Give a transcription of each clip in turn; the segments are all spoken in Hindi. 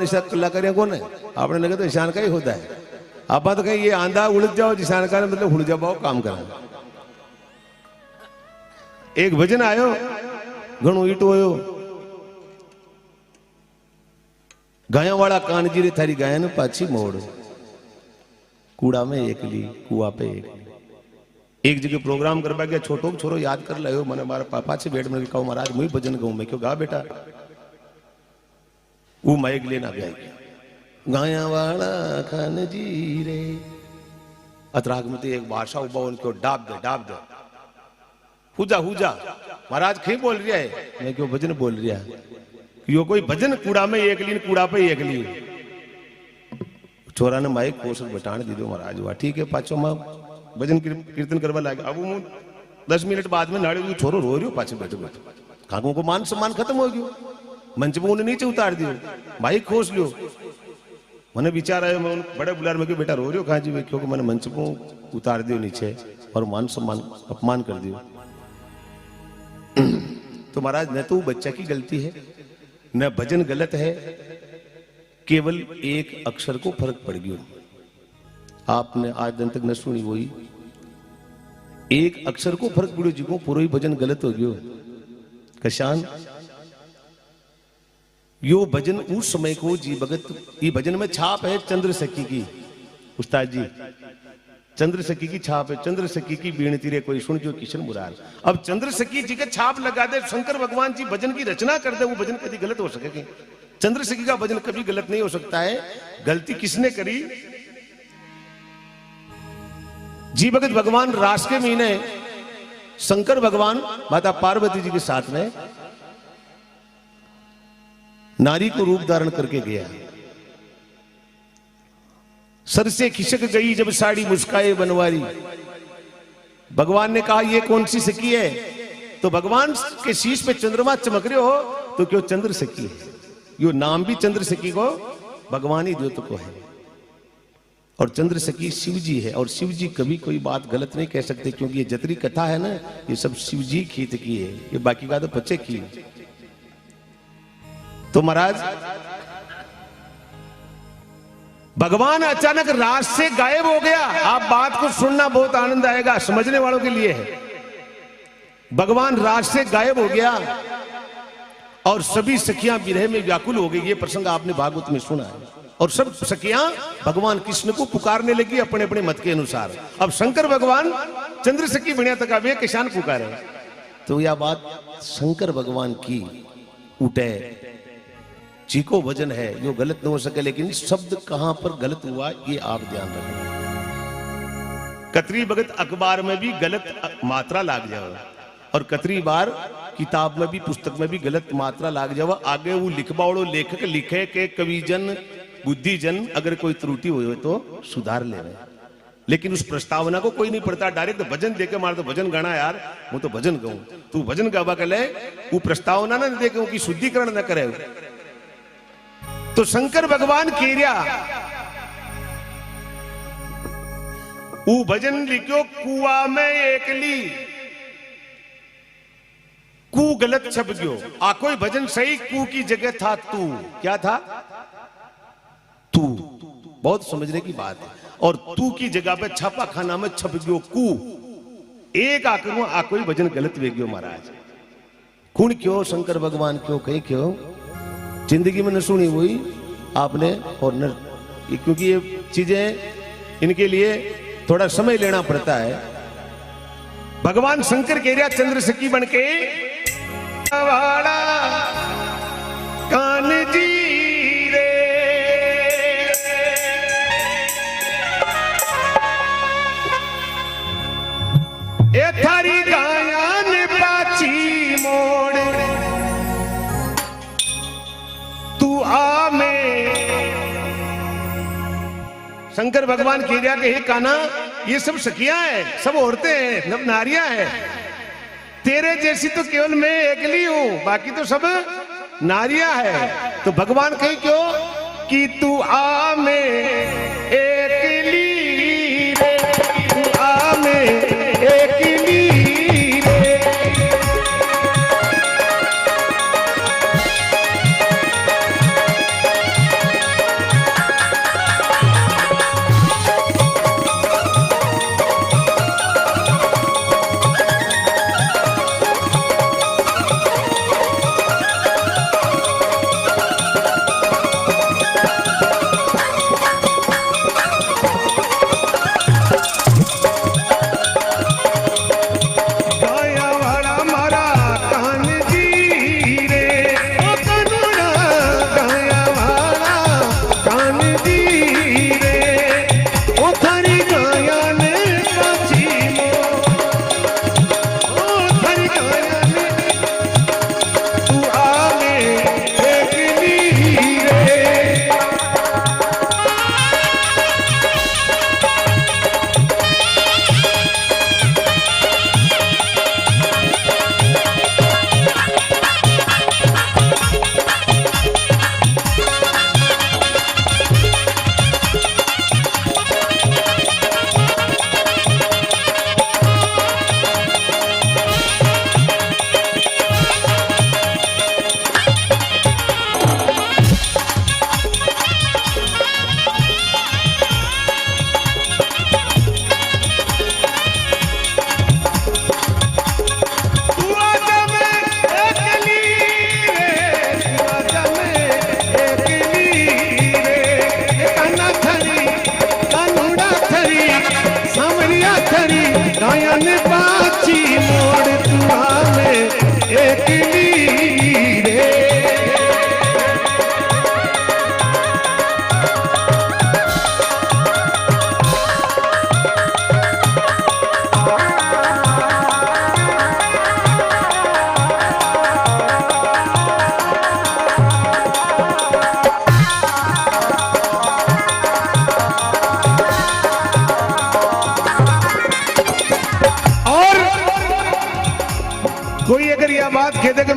जैसा कला करे कौन है आपने लगे तो ईशान का ही होता है। आप तो कहीं ये आंधा उड़ जाओ ईशान का मतलब उड़ जाओ काम करा। एक भजन आयो घणो ईटो होयो गाया वाला कानजी रे थारी गाया ने पाछी मोड़ कूड़ा में एकली कुआ पे एक जगह प्रोग्राम करवा गया छोटो छोरो याद कर लायो मैंने मारा पापा से बैठ में कहूँ महाराज मुझे भजन गाऊं मैं क्यों गा बेटा वो माइक लेना गया गाया वाला कानजी रे अतराग में एक बादशाह उबा उनको डाब दे हुजा महाराज कहीं बोल रहा है मैं क्यों भजन बोल रहा है यो कोई भजन कूड़ा में एकली कूड़ा पे एकली छोरा ने माइक कोस बटाण दी दो महाराज हुआ ठीक है पाछो मां भजन कीर्तन करवा लागे अब हूँ 10 मिनट बाद में नाड़े छोरो रो रही पाछे बैठो काकों को मान सम्मान खत्म हो गयो मंच में उन्हें नीचे उतार दियो माइक खोस लियो मैंने विचार आयो मैं बड़े बुलार में क्यों बेटा रो रही हो कहा जी क्योंकि मैंने मंच को उतार दियो नीचे और मान सम्मान अपमान कर दियो। तो महाराज न तो बच्चा की गलती है न भजन गलत है केवल एक अक्षर को फर्क पड़ गयो। आपने आज दिन तक न सुनी वही एक अक्षर को फर्क पड़ो जी को पूरा ही भजन गलत हो गयो। कशान यो भजन उस समय को जी भगत ये भजन में छाप है चंद्रसखी की उस्ताद जी चंद्रसखी की छाप है चंद्रसखी की बीणती रे कोई सुन जो किशन मुरार। अब चंद्रसखी जी का छाप लगा दे शंकर भगवान जी भजन की रचना कर दे वो भजन कभी गलत हो सकेगी। चंद्रसखी का भजन कभी गलत नहीं हो सकता है। गलती किसने करी जी भगत भगवान रास के महीने शंकर भगवान माता पार्वती जी के साथ में नारी को रूप धारण करके गया। सर से खिसक गई जब साड़ी मुस्काए बनवारी। भगवान ने कहा ये कौन सी सखी है तो भगवान के शीश पे चंद्रमा चमक रहे हो तो क्यों चंद्र सखी है। यो नाम भी चंद्र सखी को भगवान ही द्योत को है और चंद्र सखी शिव जी है और शिव जी कभी कोई बात गलत नहीं कह सकते क्योंकि ये जतरी कथा है ना ये सब शिव जी खीत की है ये बाकी का तो बच्चे की। तो महाराज भगवान अचानक रास से गायब हो गया। आप बात को सुनना बहुत आनंद आएगा समझने वालों के लिए है। भगवान रास से गायब हो गया और सभी सखियां विरह में व्याकुल हो गई। ये प्रसंग आपने भागवत में सुना है और सब सखियां भगवान कृष्ण को पुकारने लगी अपने अपने मत के अनुसार। अब शंकर भगवान चंद्र सखी बढ़िया तक वे किसान पुकारे तो यह बात शंकर भगवान की उठे चीको भजन है जो गलत नहीं हो सके लेकिन शब्द कहां पर गलत हुआ ये आप ध्यान रखें। कतरी भगत अखबार में भी गलत मात्रा लाग जाओ और कतरी बार किताब में भी पुस्तक में भी गलत मात्रा लाग जाओ। आगे वो लिखवाड़ो लेखक लिखे के कविजन बुद्धिजन अगर कोई त्रुटि हुई तो सुधार ले रहे लेकिन उस प्रस्तावना को कोई नहीं पढ़ता डायरेक्ट भजन देके मार तो भजन गाना यार वो तो भजन गाऊं तू भजन गावा के ले वो प्रस्तावना ना देखे उनकी शुद्धिकरण न करे। तो शंकर भगवान केरिया वो भजन लिखो कुआ में एकली कू गलत छप गयो आ कोई भजन सही कू की जगह था तू क्या था तू बहुत समझने की बात है और तू की जगह पे छापा खाना में छप गयो कू एक आकर आ कोई भजन गलत वे गयो महाराज कौन क्यों शंकर भगवान क्यों कहीं क्यों जिंदगी में न सुनी हुई आपने और न क्योंकि ये चीजें इनके लिए थोड़ा समय लेना पड़ता है। भगवान शंकर केरिया चंद्र सखी बन के वाला कान जी रे ए थारी गायन पाची मोड़ तू आ में शंकर भगवान केरिया के हे काना ये सब सखियां हैं सब औरतें हैं सब नारियां हैं तेरे जैसी तो केवल मैं अकेली हूं बाकी तो सब नारियां हैं। तो भगवान कहीं क्यों कि तू आ में अकेली रे तू आ में अकेली रे।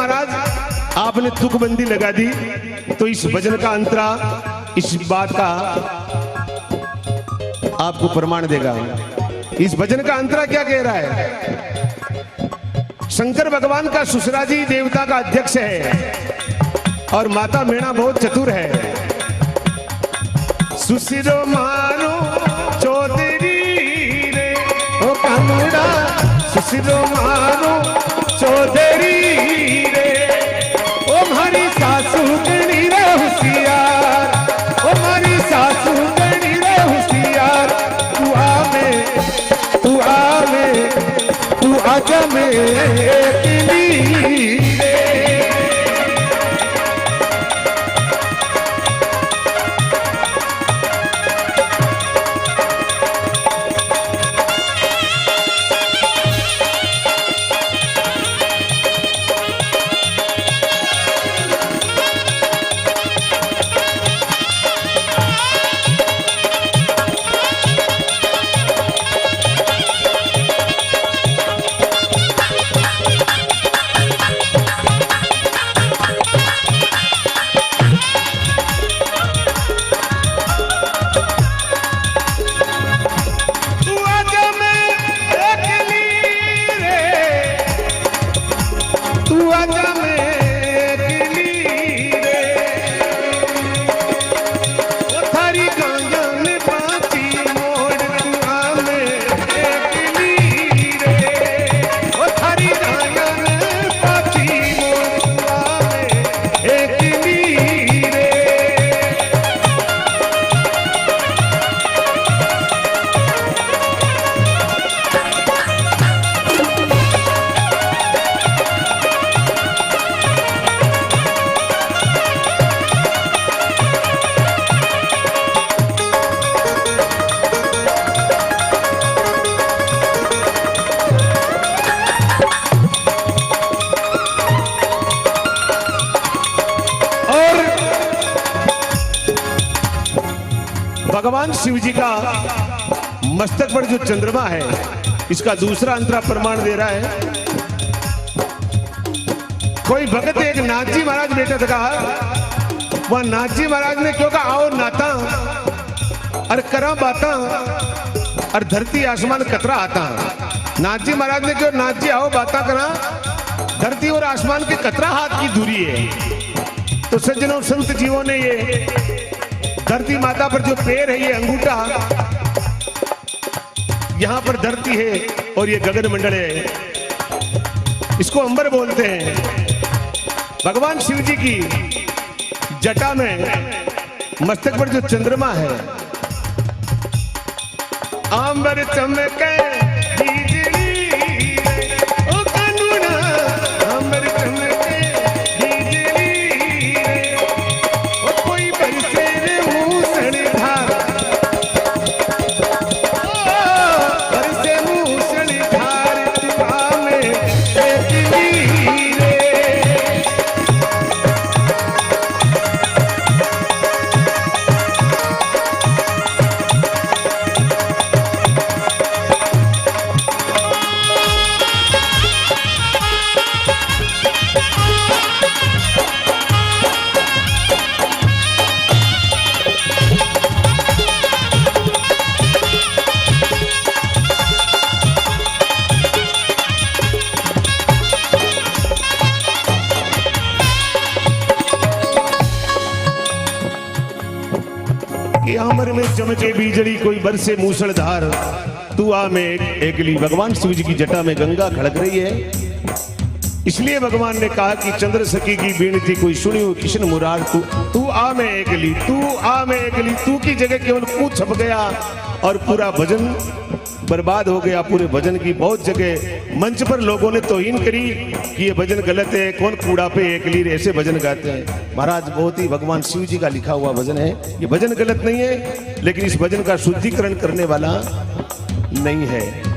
महाराज आपने तुकबंदी लगा दी, तो इस भजन का अंतरा इस बात का आपको प्रमाण देगा। इस भजन का अंतरा क्या कह रहा है? शंकर भगवान का ससुरा जी देवता का अध्यक्ष है और माता मीणा बहुत चतुर है। सुसिरो मारो चौधरी रे ओ कानुड़ा, सुसिरो मारो चौधरी रे ओ मारी सासू गणी रे होशियार, ओ मारी सासू गणी रे होशियार। तू आवे तू आवे तू आजा मेरी रे। भगवान शिव जी का मस्तक पर जो चंद्रमा है, इसका दूसरा अंतरा प्रमाण दे रहा है। कोई भगत एक नाथ जी महाराज बैठा था, वह नाथ जी महाराज ने क्यों कहा आओ नाता और करा बाता और धरती आसमान कतरा आता। नाथ जी महाराज ने क्यों नाथ जी आओ बाता करा, धरती और आसमान के कतरा हाथ की दूरी है। तो सज्जनों संत जीवों ने ये धरती माता पर जो पैर है, ये अंगूठा, यहां पर धरती है और ये गगन मंडल है, इसको अंबर बोलते हैं। भगवान शिव जी की जटा में मस्तक पर जो चंद्रमा है, अंबर चमके बिजली ओ कानूना, अंबर चमके बिजली ओ कोई बरसे रे मूसलाधार, बरसे मूसलाधार तुआ में बिजली रे। अमर में चमके बिजली कोई बरसे मूसलाधार, तू आ में एकली। भगवान शिव जी की जटा में गंगा खड़क रही है, इसलिए भगवान ने कहा कि चंद्र सखी की बीनती कोई सुनियो किशन मुरार, तू आ में एकली, तू आ में एकली। तू की जगह केवल कू छप गया और पूरा भजन बर्बाद हो गया। पूरे भजन की बहुत जगह मंच पर लोगों ने तौहीन करी कि ये भजन गलत है, कौन कूड़ा पे एकली ऐसे भजन गाते हैं। महाराज बहुत ही भगवान शिव जी का लिखा हुआ भजन है, ये भजन गलत नहीं है, लेकिन इस भजन का शुद्धिकरण करने वाला नहीं है।